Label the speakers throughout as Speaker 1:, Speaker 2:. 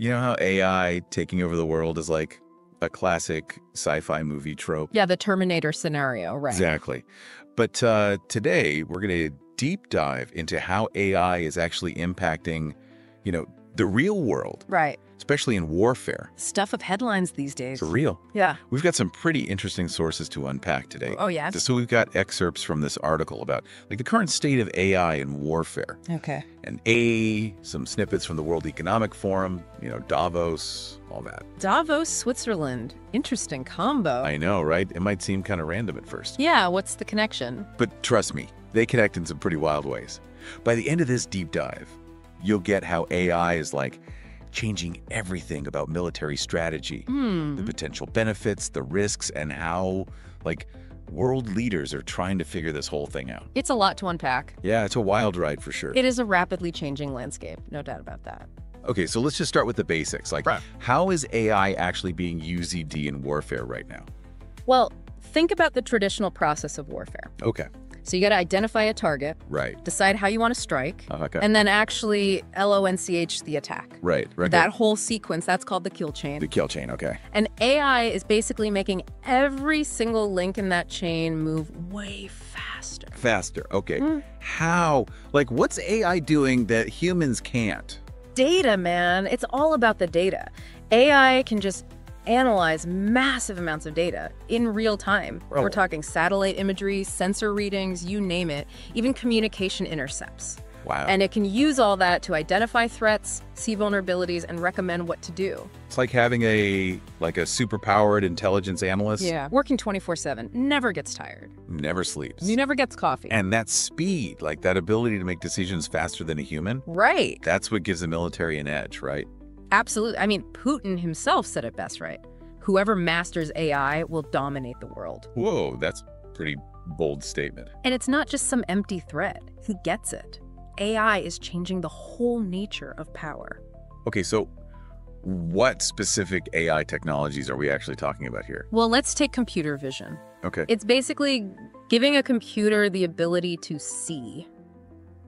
Speaker 1: You know how AI taking over the world is like a classic sci-fi movie trope?
Speaker 2: Yeah, the Terminator scenario, right?
Speaker 1: Exactly. But today, we're going to deep dive into how AI is actually impacting, the real world.
Speaker 2: Right.
Speaker 1: Especially in warfare.
Speaker 2: Stuff of headlines these days.
Speaker 1: For real.
Speaker 2: Yeah.
Speaker 1: We've got some pretty interesting sources to unpack today.
Speaker 2: Oh, yeah?
Speaker 1: So we've got excerpts from this article about the current state of AI in warfare.
Speaker 2: Okay.
Speaker 1: And some snippets from the World Economic Forum, Davos, all that.
Speaker 2: Davos, Switzerland. Interesting combo.
Speaker 1: I know, right? It might seem kind of random at first.
Speaker 2: Yeah, what's the connection?
Speaker 1: But trust me, they connect in some pretty wild ways. By the end of this deep dive, you'll get how AI is changing everything about military strategy, the potential benefits, the risks, and how, world leaders are trying to figure this whole thing out.
Speaker 2: It's a lot to unpack.
Speaker 1: Yeah, it's a wild ride for sure.
Speaker 2: It is a rapidly changing landscape, no doubt about that.
Speaker 1: Okay, so let's just start with the basics. How is AI actually being used in warfare right now?
Speaker 2: Well, think about the traditional process of warfare.
Speaker 1: Okay.
Speaker 2: So you got to identify a target,
Speaker 1: right?
Speaker 2: Decide how you want to strike,
Speaker 1: okay.
Speaker 2: And then actually LONCH the attack.
Speaker 1: Right.
Speaker 2: That whole sequence, that's called the kill chain.
Speaker 1: The kill chain, okay.
Speaker 2: And AI is basically making every single link in that chain move way faster.
Speaker 1: Faster, okay. How? What's AI doing that humans can't?
Speaker 2: Data, man. It's all about the data. AI can just analyze massive amounts of data in real time.
Speaker 1: Oh.
Speaker 2: We're talking satellite imagery, sensor readings, you name it, even communication intercepts.
Speaker 1: Wow.
Speaker 2: And it can use all that to identify threats, see vulnerabilities, and recommend what to do.
Speaker 1: It's like having a superpowered intelligence analyst.
Speaker 2: Yeah, working 24/7, never gets tired.
Speaker 1: Never sleeps.
Speaker 2: He never gets coffee.
Speaker 1: And that speed, that ability to make decisions faster than a human.
Speaker 2: Right.
Speaker 1: That's what gives the military an edge, right?
Speaker 2: Absolutely. I mean, Putin himself said it best, right? Whoever masters AI will dominate the world.
Speaker 1: Whoa, that's a pretty bold statement.
Speaker 2: And it's not just some empty threat. He gets it. AI is changing the whole nature of power.
Speaker 1: Okay, so what specific AI technologies are we actually talking about here?
Speaker 2: Well, let's take computer vision.
Speaker 1: Okay.
Speaker 2: It's basically giving a computer the ability to see,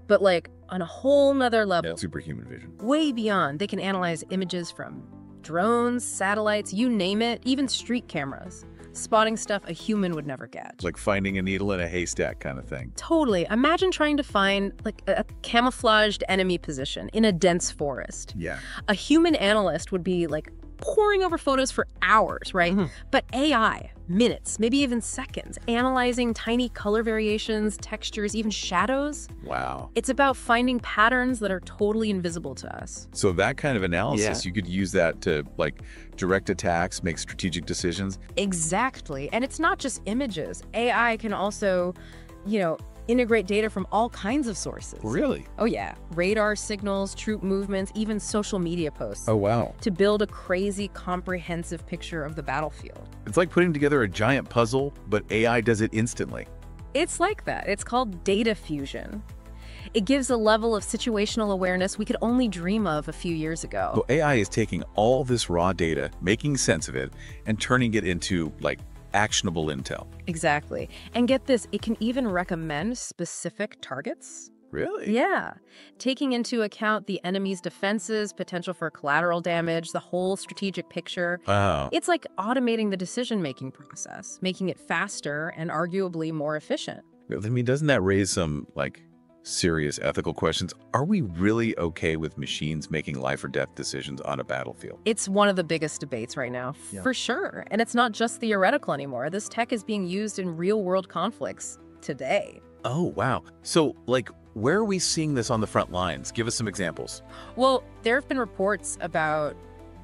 Speaker 2: but on a whole nother level.
Speaker 1: Yeah, superhuman vision.
Speaker 2: Way beyond. They can analyze images from drones, satellites, you name it, even street cameras. Spotting stuff a human would never get.
Speaker 1: Like finding a needle in a haystack kind of thing.
Speaker 2: Totally. Imagine trying to find a camouflaged enemy position in a dense forest.
Speaker 1: Yeah.
Speaker 2: A human analyst would be poring over photos for hours, right? But AI, minutes, maybe even seconds, analyzing tiny color variations, textures, even shadows.
Speaker 1: Wow.
Speaker 2: It's about finding patterns that are totally invisible to us.
Speaker 1: So that kind of analysis, you could use that to direct attacks, make strategic decisions.
Speaker 2: Exactly. And it's not just images. AI can also, integrate data from all kinds of sources.
Speaker 1: Really?
Speaker 2: Oh, yeah. Radar signals, troop movements, even social media posts.
Speaker 1: Oh, wow.
Speaker 2: To build a crazy, comprehensive picture of the battlefield.
Speaker 1: It's like putting together a giant puzzle, but AI does it instantly.
Speaker 2: It's like that. It's called data fusion. It gives a level of situational awareness we could only dream of a few years ago.
Speaker 1: So AI is taking all this raw data, making sense of it, and turning it into, actionable intel.
Speaker 2: Exactly. And get this, it can even recommend specific targets.
Speaker 1: Really?
Speaker 2: Yeah. Taking into account the enemy's defenses, potential for collateral damage, the whole strategic picture.
Speaker 1: Wow.
Speaker 2: It's like automating the decision-making process, making it faster and arguably more efficient.
Speaker 1: I mean, doesn't that raise some, serious ethical questions? Are we really okay with machines making life or death decisions on a battlefield?
Speaker 2: It's one of the biggest debates right now, for sure. And it's not just theoretical anymore. This tech is being used in real-world conflicts today.
Speaker 1: Oh, wow. So, where are we seeing this on the front lines? Give us some examples.
Speaker 2: Well, there have been reports about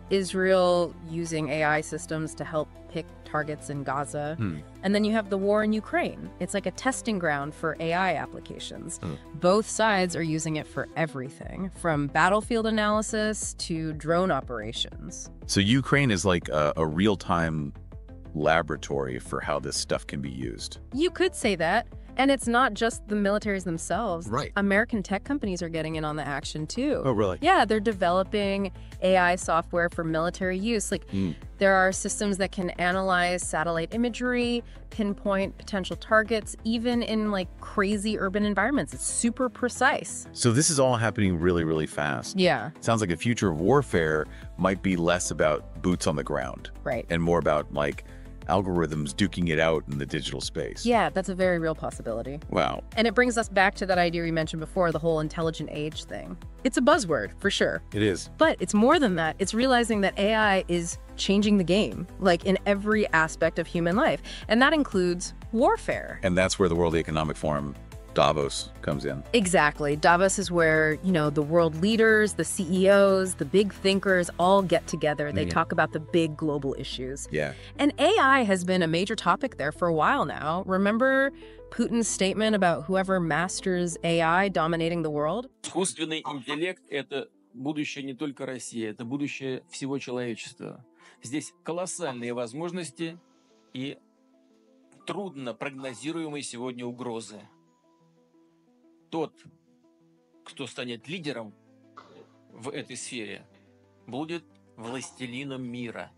Speaker 2: Israel using AI systems to help pick targets in Gaza. And then you have the war in Ukraine. It's like a testing ground for AI applications. Both sides are using it for everything, from battlefield analysis to drone operations.
Speaker 1: So Ukraine is like a real-time laboratory for how this stuff can be used.
Speaker 2: You could say that. And it's not just the militaries themselves.
Speaker 1: Right.
Speaker 2: American tech companies are getting in on the action too.
Speaker 1: Oh, really?
Speaker 2: Yeah, they're developing AI software for military use. There are systems that can analyze satellite imagery, pinpoint potential targets, even in like crazy urban environments. It's super precise.
Speaker 1: So this is all happening really, really fast.
Speaker 2: Yeah.
Speaker 1: Sounds like a future of warfare might be less about boots on the ground.
Speaker 2: Right.
Speaker 1: And more about like algorithms duking it out in the digital space.
Speaker 2: Yeah, that's a very real possibility.
Speaker 1: Wow.
Speaker 2: And it brings us back to that idea we mentioned before, the whole intelligent age thing. It's a buzzword, for sure.
Speaker 1: It is.
Speaker 2: But it's more than that. It's realizing that AI is changing the game, like in every aspect of human life. And that includes warfare.
Speaker 1: And that's where the World Economic Forum, Davos, comes in.
Speaker 2: Exactly. Davos is where, the world leaders, the CEOs, the big thinkers all get together. They talk about the big global issues.
Speaker 1: Yeah.
Speaker 2: And AI has been a major topic there for a while now. Remember Putin's statement about whoever masters AI dominating the world?
Speaker 3: Искусственный интеллект – это будущее не только России, это будущее всего человечества. Здесь колоссальные возможности и трудно прогнозируемые сегодня угрозы. Тот, кто станет лидером в этой сфере, будет властелином мира.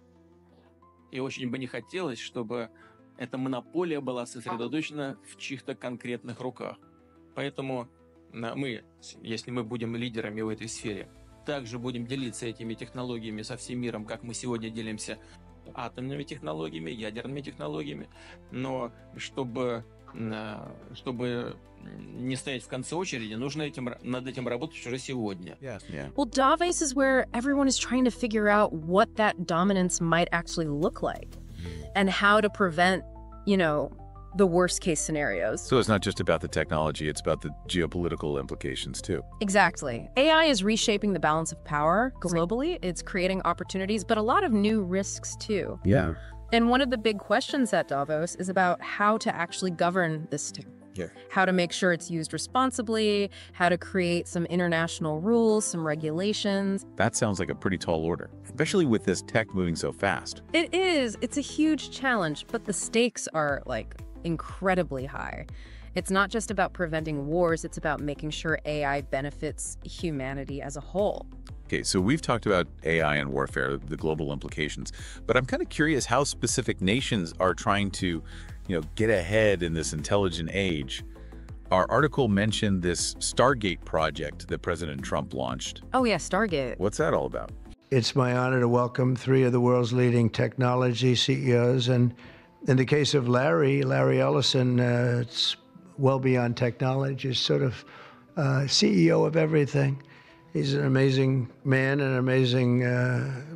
Speaker 3: И очень бы не хотелось, чтобы эта монополия была сосредоточена в чьих-то конкретных руках. Поэтому мы, если мы будем лидерами в этой сфере, также будем делиться этими технологиями со всем миром, как мы сегодня делимся атомными технологиями, ядерными технологиями. Но чтобы не стоять в конце очереди, нужно над этим работать уже сегодня.
Speaker 2: Well, Davos is where everyone is trying to figure out what that dominance might actually look like and how to prevent, the worst case scenarios.
Speaker 1: So it's not just about the technology, it's about the geopolitical implications too.
Speaker 2: Exactly. AI is reshaping the balance of power globally. It's creating opportunities, but a lot of new risks too.
Speaker 1: Yeah.
Speaker 2: And one of the big questions at Davos is about how to actually govern this technology.
Speaker 1: Yeah.
Speaker 2: How to make sure it's used responsibly, how to create some international rules, some regulations.
Speaker 1: That sounds like a pretty tall order, especially with this tech moving so fast.
Speaker 2: It is. It's a huge challenge, but the stakes are incredibly high. It's not just about preventing wars, it's about making sure AI benefits humanity as a whole.
Speaker 1: Okay, so we've talked about AI and warfare, the global implications, but I'm kind of curious how specific nations are trying to, get ahead in this intelligent age. Our article mentioned this Stargate project that President Trump launched.
Speaker 2: Oh yeah, Stargate.
Speaker 1: What's that all about?
Speaker 4: It's my honor to welcome 3 of the world's leading technology CEOs. And in the case of Larry Ellison, it's well beyond technology. He's sort of CEO of everything. He's an amazing man, an amazing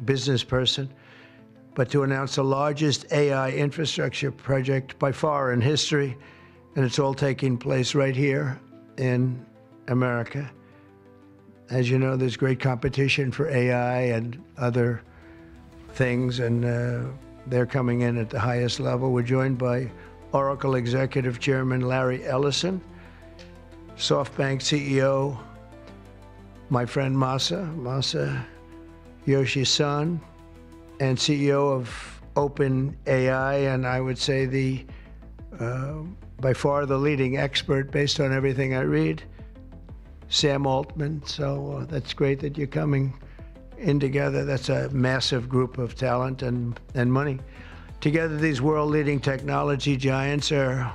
Speaker 4: business person. But to announce the largest AI infrastructure project by far in history, and it's all taking place right here in America. As you know, there's great competition for AI and other things, and they're coming in at the highest level. We're joined by Oracle Executive Chairman Larry Ellison, SoftBank CEO, my friend Masa Yoshi-san, and CEO of OpenAI, and I would say by far the leading expert based on everything I read, Sam Altman. So that's great that you're coming in together. That's a massive group of talent and money. Together, these world-leading technology giants are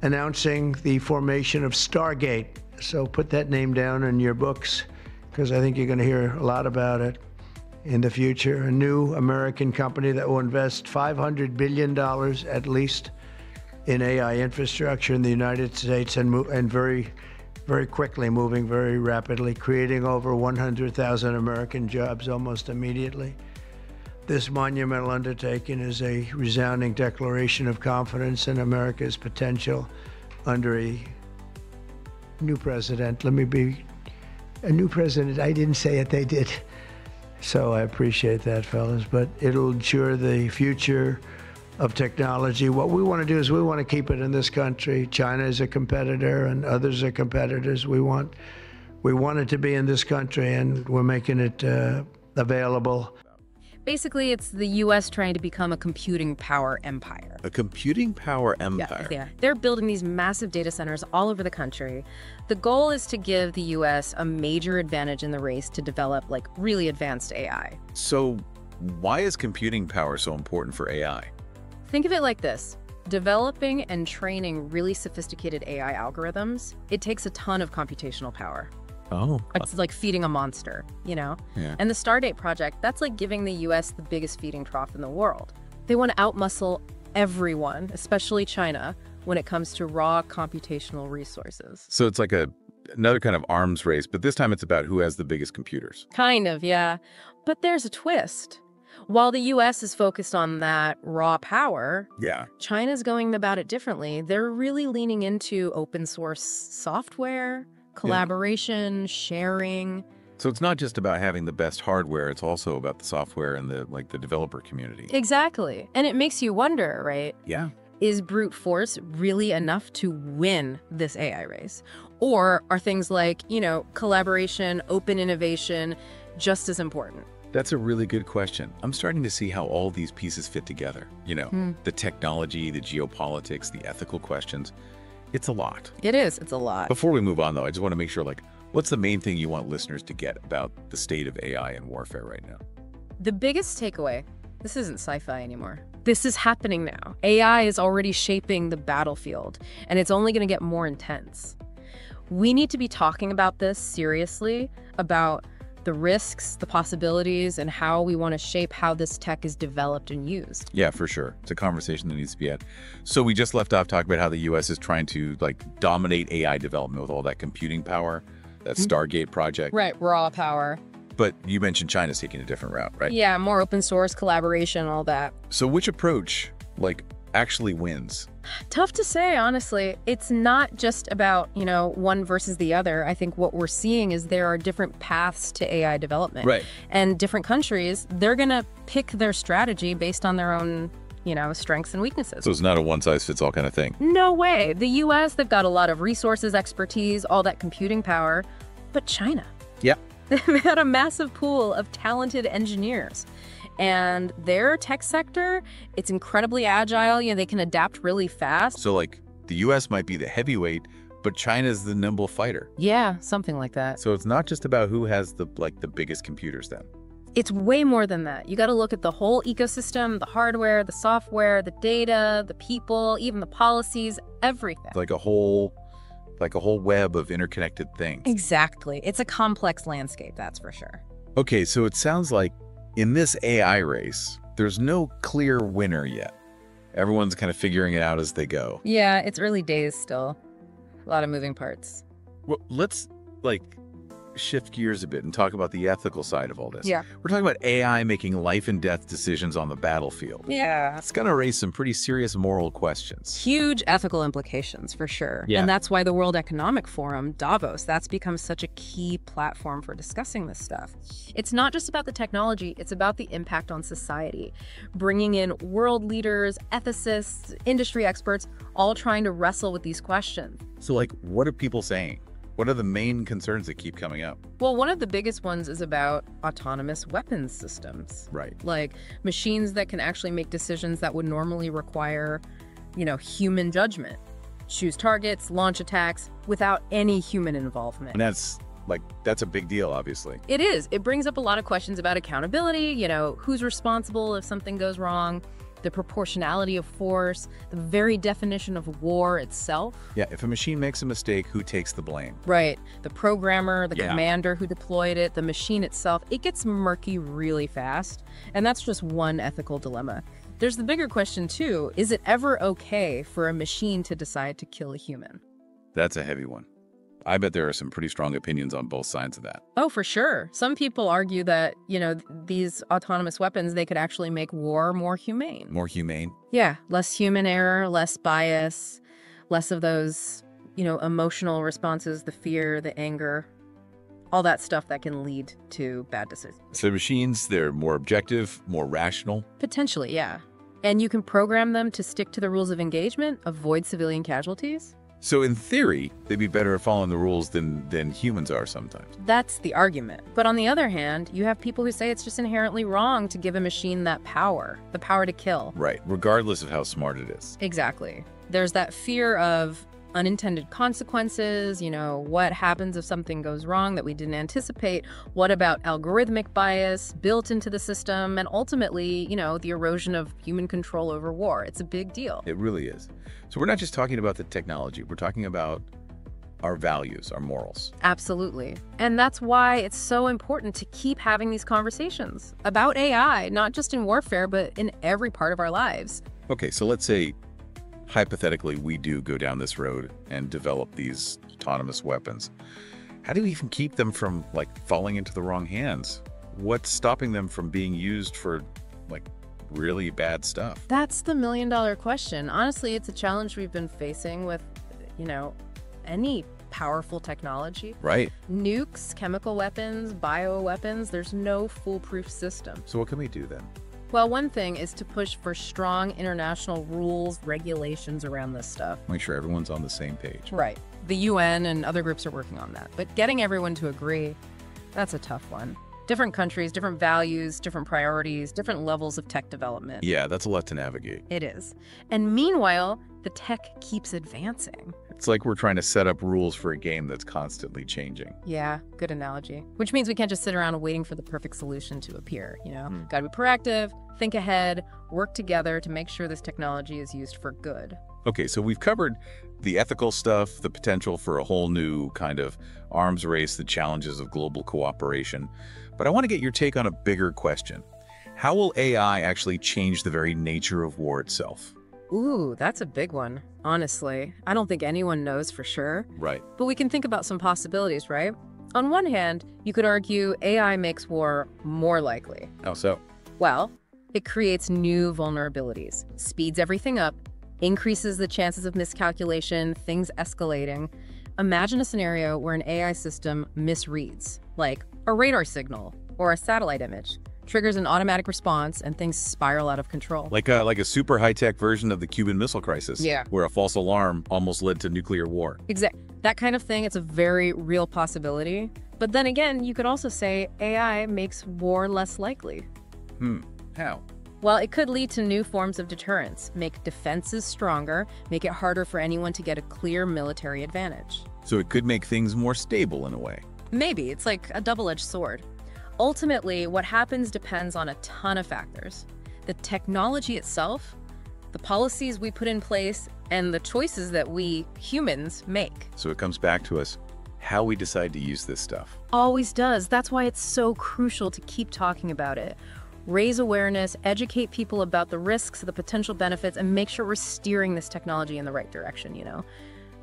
Speaker 4: announcing the formation of Stargate. So put that name down in your books, because I think you're going to hear a lot about it in the future. A new American company that will invest $500 billion at least in AI infrastructure in the United States, and very, very quickly, moving very rapidly, creating over 100,000 American jobs almost immediately. This monumental undertaking is a resounding declaration of confidence in America's potential under a new president. Let me be a new president. I didn't say it, they did. So I appreciate that, fellas. But it'll ensure the future of technology. What we want to do is we want to keep it in this country. China is a competitor and others are competitors. We want it to be in this country, and we're making it available.
Speaker 2: Basically, it's the U.S. trying to become a computing power empire.
Speaker 1: A computing power empire?
Speaker 2: Yeah. They're building these massive data centers all over the country. The goal is to give the U.S. a major advantage in the race to develop, really advanced AI.
Speaker 1: So why is computing power so important for AI?
Speaker 2: Think of it like this. Developing and training really sophisticated AI algorithms, it takes a ton of computational power.
Speaker 1: Oh.
Speaker 2: It's like feeding a monster, you know?
Speaker 1: Yeah.
Speaker 2: And the Stargate project, that's like giving the US the biggest feeding trough in the world. They want to outmuscle everyone, especially China, when it comes to raw computational resources.
Speaker 1: So it's like another kind of arms race, but this time it's about who has the biggest computers.
Speaker 2: Kind of, yeah. But there's a twist. While the US is focused on that raw power,
Speaker 1: Yeah.
Speaker 2: China's going about it differently. They're really leaning into open source software, collaboration, sharing.
Speaker 1: So it's not just about having the best hardware, it's also about the software and the developer community.
Speaker 2: Exactly. And it makes you wonder, right?
Speaker 1: Yeah.
Speaker 2: Is brute force really enough to win this AI race? Or are things like, collaboration, open innovation just as important?
Speaker 1: That's a really good question. I'm starting to see how all these pieces fit together. The technology, the geopolitics, the ethical questions. It's a lot.
Speaker 2: It is. It's a lot.
Speaker 1: Before we move on, though, I just want to make sure, what's the main thing you want listeners to get about the state of AI and warfare right now?
Speaker 2: The biggest takeaway, this isn't sci-fi anymore. This is happening now. AI is already shaping the battlefield, and it's only going to get more intense. We need to be talking about this seriously, about the risks, the possibilities, and how we want to shape how this tech is developed and used.
Speaker 1: Yeah, for sure. It's a conversation that needs to be had. So we just left off talking about how the U.S. is trying to dominate AI development with all that computing power, that Stargate project.
Speaker 2: Right, raw power.
Speaker 1: But you mentioned China's taking a different route, right?
Speaker 2: Yeah, more open source, collaboration, all that.
Speaker 1: So which approach, actually wins?
Speaker 2: Tough to say, honestly. It's not just about, one versus the other. I think what we're seeing is there are different paths to AI development.
Speaker 1: Right.
Speaker 2: And different countries, they're going to pick their strategy based on their own, strengths and weaknesses.
Speaker 1: So it's not a one-size-fits-all kind of thing?
Speaker 2: No way. The US, they've got a lot of resources, expertise, all that computing power. But China.
Speaker 1: Yeah.
Speaker 2: They've got a massive pool of talented engineers. And their tech sector, it's incredibly agile. They can adapt really fast.
Speaker 1: So the U.S. might be the heavyweight, but China's the nimble fighter.
Speaker 2: Yeah, something like that.
Speaker 1: So it's not just about who has the biggest computers then.
Speaker 2: It's way more than that. You got to look at the whole ecosystem, the hardware, the software, the data, the people, even the policies, everything.
Speaker 1: Like a whole web of interconnected things.
Speaker 2: Exactly. It's a complex landscape, that's for sure.
Speaker 1: Okay, so it sounds like in this AI race, there's no clear winner yet. Everyone's kind of figuring it out as they go.
Speaker 2: Yeah, it's early days still. A lot of moving parts.
Speaker 1: Well, let's shift gears a bit and talk about the ethical side of all this.
Speaker 2: Yeah.
Speaker 1: We're talking about AI making life and death decisions on the battlefield.
Speaker 2: Yeah.
Speaker 1: It's going to raise some pretty serious moral questions.
Speaker 2: Huge ethical implications, for sure.
Speaker 1: Yeah.
Speaker 2: And that's why the World Economic Forum, Davos, that's become such a key platform for discussing this stuff. It's not just about the technology, it's about the impact on society. Bringing in world leaders, ethicists, industry experts, all trying to wrestle with these questions.
Speaker 1: So, what are people saying? What are the main concerns that keep coming up?
Speaker 2: Well, one of the biggest ones is about autonomous weapons systems.
Speaker 1: Right.
Speaker 2: Like machines that can actually make decisions that would normally require, human judgment. Choose targets, launch attacks without any human involvement.
Speaker 1: And that's a big deal, obviously.
Speaker 2: It is. It brings up a lot of questions about accountability, who's responsible if something goes wrong, the proportionality of force, the very definition of war itself.
Speaker 1: Yeah, if a machine makes a mistake, who takes the blame?
Speaker 2: Right. The programmer, the
Speaker 1: Yeah.
Speaker 2: commander who deployed it, the machine itself, it gets murky really fast. And that's just one ethical dilemma. There's the bigger question, too. Is it ever okay for a machine to decide to kill a human?
Speaker 1: That's a heavy one. I bet there are some pretty strong opinions on both sides of that.
Speaker 2: Oh, for sure. Some people argue that, these autonomous weapons, they could actually make war more humane.
Speaker 1: More humane?
Speaker 2: Yeah, less human error, less bias, less of those, emotional responses, the fear, the anger, all that stuff that can lead to bad decisions.
Speaker 1: So machines, they're more objective, more rational?
Speaker 2: Potentially, yeah. And you can program them to stick to the rules of engagement, avoid civilian casualties.
Speaker 1: So in theory, they'd be better at following the rules than humans are sometimes.
Speaker 2: That's the argument. But on the other hand, you have people who say it's just inherently wrong to give a machine that power, the power to kill.
Speaker 1: Right, regardless of how smart it is.
Speaker 2: Exactly. There's that fear of unintended consequences? What happens if something goes wrong that we didn't anticipate? What about algorithmic bias built into the system? And ultimately, the erosion of human control over war. It's a big deal.
Speaker 1: It really is. So we're not just talking about the technology. We're talking about our values, our morals.
Speaker 2: Absolutely. And that's why it's so important to keep having these conversations about AI, not just in warfare, but in every part of our lives.
Speaker 1: Okay, so let's say, hypothetically, we do go down this road and develop these autonomous weapons. How do we even keep them from, falling into the wrong hands? What's stopping them from being used for, really bad stuff?
Speaker 2: That's the million-dollar question. Honestly, it's a challenge we've been facing with, any powerful technology.
Speaker 1: Right.
Speaker 2: Nukes, chemical weapons, bioweapons, there's no foolproof system.
Speaker 1: So what can we do then?
Speaker 2: Well, one thing is to push for strong international rules, regulations around this stuff.
Speaker 1: Make sure everyone's on the same page.
Speaker 2: Right. The UN and other groups are working on that. But getting everyone to agree, that's a tough one. Different countries, different values, different priorities, different levels of tech development.
Speaker 1: Yeah, that's a lot to navigate.
Speaker 2: It is. And meanwhile, the tech keeps advancing.
Speaker 1: It's like we're trying to set up rules for a game that's constantly changing.
Speaker 2: Yeah, good analogy. Which means we can't just sit around waiting for the perfect solution to appear, Gotta be proactive, think ahead, work together to make sure this technology is used for good.
Speaker 1: Okay, so we've covered the ethical stuff, the potential for a whole new kind of arms race, the challenges of global cooperation. But I want to get your take on a bigger question. How will AI actually change the very nature of war itself?
Speaker 2: Ooh, that's a big one. Honestly, I don't think anyone knows for sure.
Speaker 1: Right.
Speaker 2: But we can think about some possibilities, right? On one hand, you could argue AI makes war more likely.
Speaker 1: How so?
Speaker 2: Well, it creates new vulnerabilities, speeds everything up, increases the chances of miscalculation, things escalating. Imagine a scenario where an AI system misreads, like a radar signal or a satellite image, triggers an automatic response, and things spiral out of control.
Speaker 1: Like a super high-tech version of the Cuban Missile Crisis,
Speaker 2: Yeah.
Speaker 1: where a false alarm almost led to nuclear war.
Speaker 2: Exactly. That kind of thing, it's a very real possibility. But then again, you could also say AI makes war less likely.
Speaker 1: How?
Speaker 2: Well, it could lead to new forms of deterrence, make defenses stronger, make it harder for anyone to get a clear military advantage.
Speaker 1: So it could make things more stable in a way.
Speaker 2: Maybe. It's like a double-edged sword. Ultimately, what happens depends on a ton of factors. The technology itself, the policies we put in place, and the choices that we, humans, make.
Speaker 1: So it comes back to us, how we decide to use this stuff.
Speaker 2: Always does. That's why it's so crucial to keep talking about it. Raise awareness, educate people about the risks, the potential benefits, and make sure we're steering this technology in the right direction,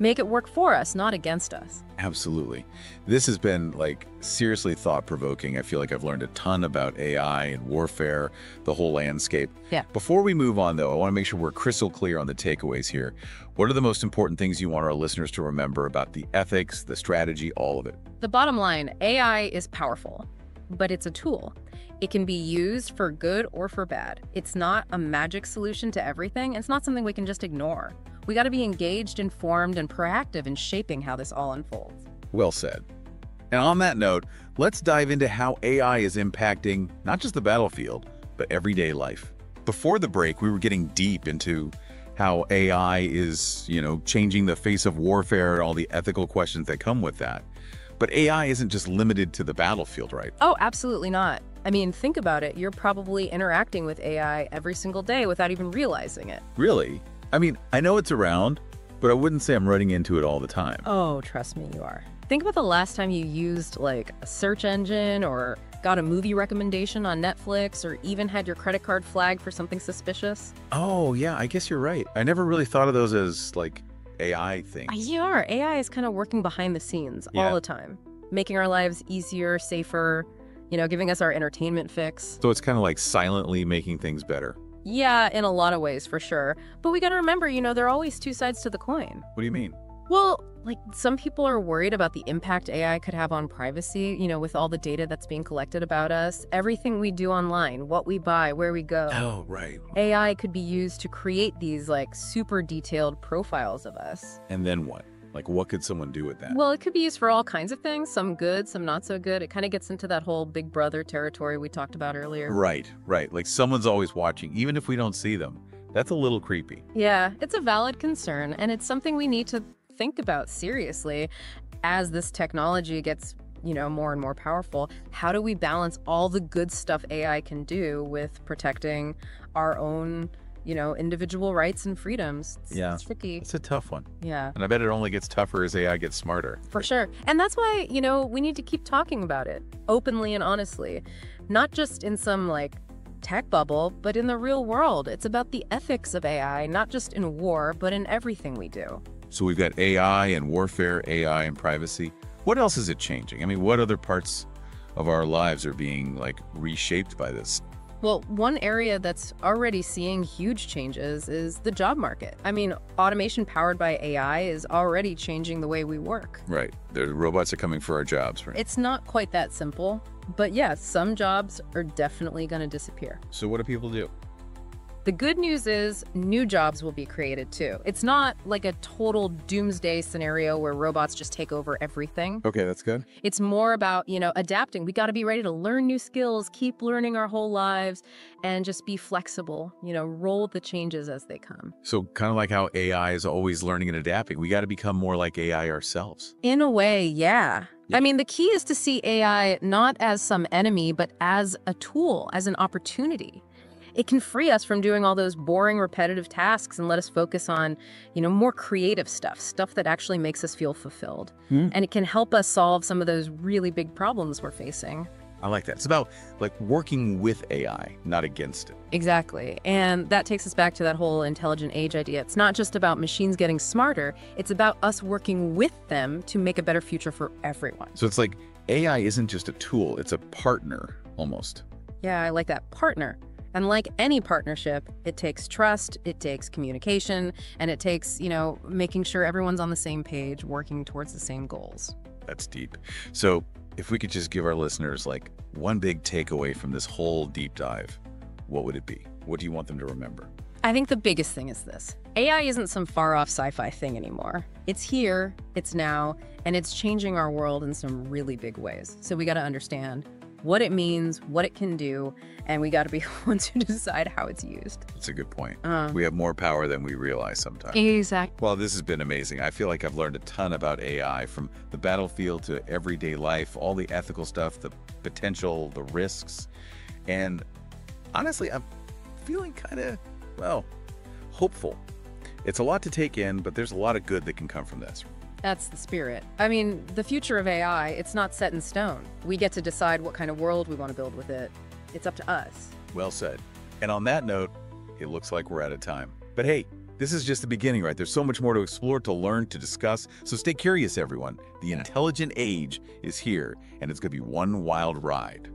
Speaker 2: Make it work for us, not against us.
Speaker 1: Absolutely. This has been seriously thought-provoking. I feel like I've learned a ton about AI and warfare, the whole landscape.
Speaker 2: Yeah.
Speaker 1: Before we move on, though, I want to make sure we're crystal clear on the takeaways here. What are the most important things you want our listeners to remember about the ethics, the strategy, all of it?
Speaker 2: The bottom line, AI is powerful, but it's a tool. It can be used for good or for bad. It's not a magic solution to everything. It's not something we can just ignore. We got to be engaged, informed, and proactive in shaping how this all unfolds.
Speaker 1: Well said. And on that note, let's dive into how AI is impacting not just the battlefield, but everyday life. Before the break, we were getting deep into how AI is, changing the face of warfare and all the ethical questions that come with that. But AI isn't just limited to the battlefield, right?
Speaker 2: Oh, absolutely not. I mean, think about it. You're probably interacting with AI every single day without even realizing it.
Speaker 1: Really? I mean, I know it's around, but I wouldn't say I'm running into it all the time.
Speaker 2: Oh, trust me, you are. Think about the last time you used a search engine or got a movie recommendation on Netflix or even had your credit card flagged for something suspicious.
Speaker 1: Oh, yeah, I guess you're right. I never really thought of those as AI things.
Speaker 2: You are. AI is kind of working behind the scenes all the time, making our lives easier, safer, giving us our entertainment fix.
Speaker 1: So it's kind of like silently making things better.
Speaker 2: Yeah, in a lot of ways, for sure. But we got to remember, there are always two sides to the coin.
Speaker 1: What do you mean?
Speaker 2: Well, some people are worried about the impact AI could have on privacy, with all the data that's being collected about us, everything we do online, what we buy, where we go.
Speaker 1: Oh, right.
Speaker 2: AI could be used to create these super detailed profiles of us.
Speaker 1: And then what? What could someone do with that?
Speaker 2: Well, it could be used for all kinds of things, some good, some not so good. It kind of gets into that whole Big Brother territory we talked about earlier.
Speaker 1: Right. Someone's always watching, even if we don't see them. That's a little creepy.
Speaker 2: Yeah, it's a valid concern, and it's something we need to think about seriously as this technology gets, more and more powerful. How do we balance all the good stuff AI can do with protecting our own, individual rights and freedoms? It's tricky.
Speaker 1: It's a tough one.
Speaker 2: Yeah.
Speaker 1: And I bet it only gets tougher as AI gets smarter.
Speaker 2: For sure. And that's why, we need to keep talking about it openly and honestly, not just in some tech bubble, but in the real world. It's about the ethics of AI, not just in war, but in everything we do.
Speaker 1: So we've got AI and warfare, AI and privacy. What else is it changing? I mean, what other parts of our lives are being reshaped by this?
Speaker 2: Well, one area that's already seeing huge changes is the job market. I mean, automation powered by AI is already changing the way we work.
Speaker 1: Right. The robots are coming for our jobs, right?
Speaker 2: It's not quite that simple, but yes, some jobs are definitely going to disappear.
Speaker 1: So what do people do?
Speaker 2: The good news is new jobs will be created too. It's not like a total doomsday scenario where robots just take over everything.
Speaker 1: Okay, that's good.
Speaker 2: It's more about, adapting. We got to be ready to learn new skills, keep learning our whole lives, and just be flexible, roll with the changes as they come.
Speaker 1: So kind of like how AI is always learning and adapting, we got to become more like AI ourselves.
Speaker 2: In a way, yeah. I mean, the key is to see AI not as some enemy, but as a tool, as an opportunity. It can free us from doing all those boring, repetitive tasks and let us focus on, more creative stuff that actually makes us feel fulfilled. And it can help us solve some of those really big problems we're facing.
Speaker 1: I like that. It's about working with AI, not against it.
Speaker 2: Exactly. And that takes us back to that whole intelligent age idea. It's not just about machines getting smarter. It's about us working with them to make a better future for everyone.
Speaker 1: So it's like AI isn't just a tool. It's a partner almost.
Speaker 2: Yeah, I like that. Partner. And like any partnership, it takes trust, it takes communication, and it takes, making sure everyone's on the same page, working towards the same goals.
Speaker 1: That's deep. So if we could just give our listeners one big takeaway from this whole deep dive, what would it be? What do you want them to remember?
Speaker 2: I think the biggest thing is this. AI isn't some far-off sci-fi thing anymore. It's here, it's now, and it's changing our world in some really big ways. So we got to understand what it means, what it can do, and we got to be the ones who decide how it's used.
Speaker 1: That's a good point. We have more power than we realize sometimes.
Speaker 2: Exactly.
Speaker 1: Well, this has been amazing. I feel like I've learned a ton about AI, from the battlefield to everyday life, all the ethical stuff, the potential, the risks. And honestly, I'm feeling kind of, hopeful. It's a lot to take in, but there's a lot of good that can come from this.
Speaker 2: That's the spirit. I mean, the future of AI, it's not set in stone. We get to decide what kind of world we want to build with it. It's up to us.
Speaker 1: Well said. And on that note, it looks like we're out of time. But hey, this is just the beginning, right? There's so much more to explore, to learn, to discuss. So stay curious, everyone. The intelligent age is here, and it's going to be one wild ride.